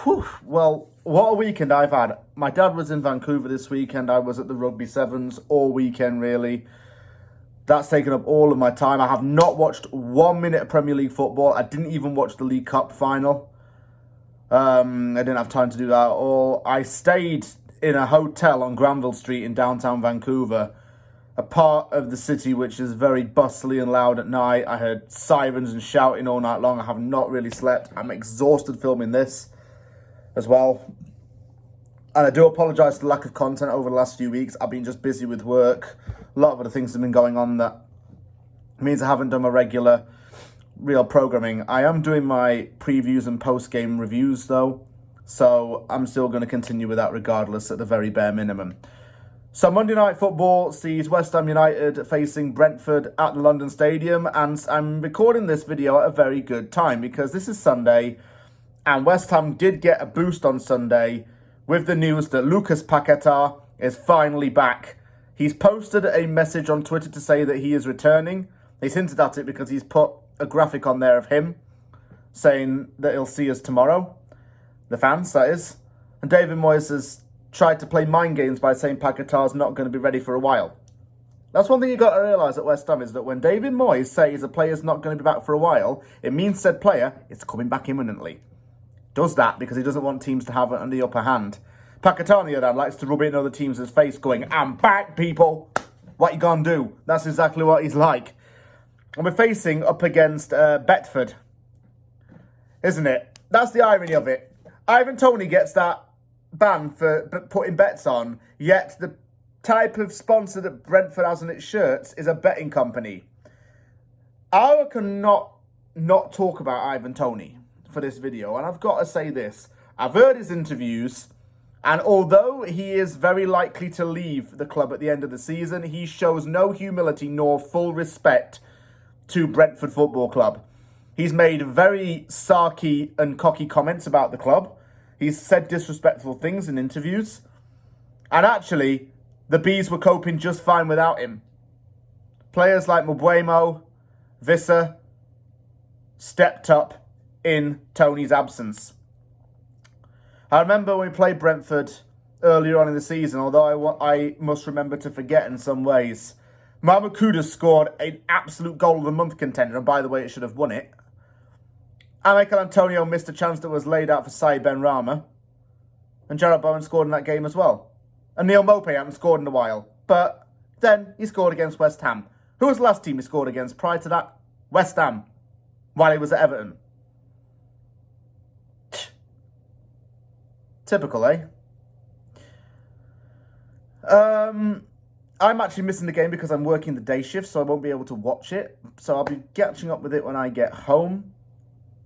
Whew. Well, what a weekend I've had. My dad was in Vancouver this weekend. I was at the Rugby Sevens all weekend, really. That's taken up all of my time. I have not watched 1 minute of Premier League football. I didn't even watch the League Cup final. I didn't have time to do that at all. I stayed in a hotel on Granville Street in downtown Vancouver, a part of the city which is very bustly and loud at night. I heard sirens and shouting all night long. I have not really slept. I'm exhausted filming this as well. And I do apologise for the lack of content over the last few weeks. I've been just busy with work. A lot of other things have been going on that means I haven't done my regular real programming. I am doing my previews and post-game reviews though, so I'm still going to continue with that regardless at the very bare minimum. So Monday Night Football sees West Ham United facing Brentford at the London Stadium, and I'm recording this video at a very good time because this is Sunday and West Ham did get a boost on Sunday with the news that Lucas Paquetá is finally back. He's posted a message on Twitter to say that he is returning. He's hinted at it because he's put a graphic on there of him saying that he'll see us tomorrow. The fans, that is. And David Moyes has tried to play mind games by saying Paquetá's not going to be ready for a while. That's one thing you've got to realise at West Ham is that when David Moyes says a player's not going to be back for a while, it means said player is coming back imminently. Does that because he doesn't want teams to have it on the upper hand. Paquetá, on the other hand, likes to rub it in other teams' face going, I'm back, people. What you gonna do? That's exactly what he's like. And we're facing up against Brentford, isn't it? That's the irony of it. Ivan Toney gets that ban for putting bets on, yet the type of sponsor that Brentford has on its shirts is a betting company. I cannot not talk about Ivan Toney for this video, and I've got to say this. I've heard his interviews, and although he is very likely to leave the club at the end of the season, he shows no humility nor full respect to Brentford Football Club. He's made very sarky and cocky comments about the club. He's said disrespectful things in interviews. And actually, the Bees were coping just fine without him. Players like Mbuemo, Visser stepped up in Tony's absence. I remember when we played Brentford earlier on in the season, although I must remember to forget in some ways. Mohamed Kudus scored an absolute goal of the month contender, and by the way, it should have won it. And Michael Antonio missed a chance that was laid out for Saïd Benrahma. And Jarrett Bowen scored in that game as well. And Neil Maupay hadn't scored in a while. But then he scored against West Ham. Who was the last team he scored against prior to that? West Ham. While he was at Everton. Typical, eh? I'm actually missing the game because I'm working the day shift, so I won't be able to watch it. So I'll be catching up with it when I get home.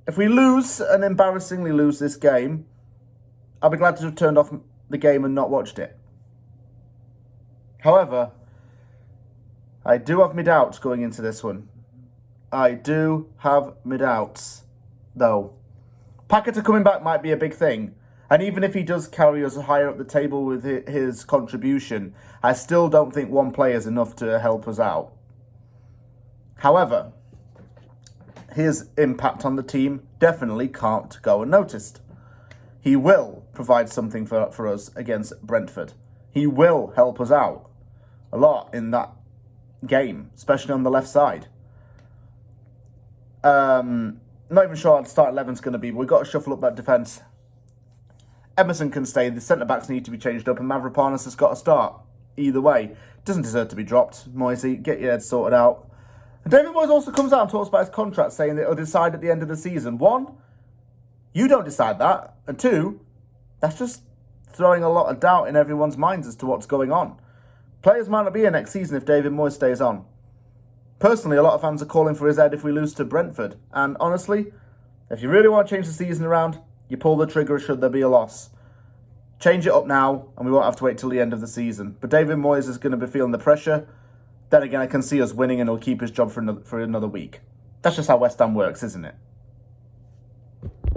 If we lose, and embarrassingly lose this game, I'll be glad to have turned off the game and not watched it. However, I do have my doubts going into this one. I do have my doubts, though. Paquetá coming back might be a big thing. And even if he does carry us higher up the table with his contribution, I still don't think one player is enough to help us out. However, his impact on the team definitely can't go unnoticed. He will provide something for us against Brentford. He will help us out a lot in that game, especially on the left side. Not even sure how the start 11 is going to be, but we've got to shuffle up that defence. Emerson can stay, the centre-backs need to be changed up, and Mavropanos has got to start. Either way, doesn't deserve to be dropped. Moisey, get your head sorted out. And David Moyes also comes out and talks about his contract, saying that he'll decide at the end of the season. One, you don't decide that. And two, that's just throwing a lot of doubt in everyone's minds as to what's going on. Players might not be here next season if David Moyes stays on. Personally, a lot of fans are calling for his head if we lose to Brentford. And honestly, if you really want to change the season around, you pull the trigger should there be a loss. Change it up now, and we won't have to wait till the end of the season. But David Moyes is going to be feeling the pressure. Then again, I can see us winning, and he'll keep his job for another week. That's just how West Ham works, isn't it?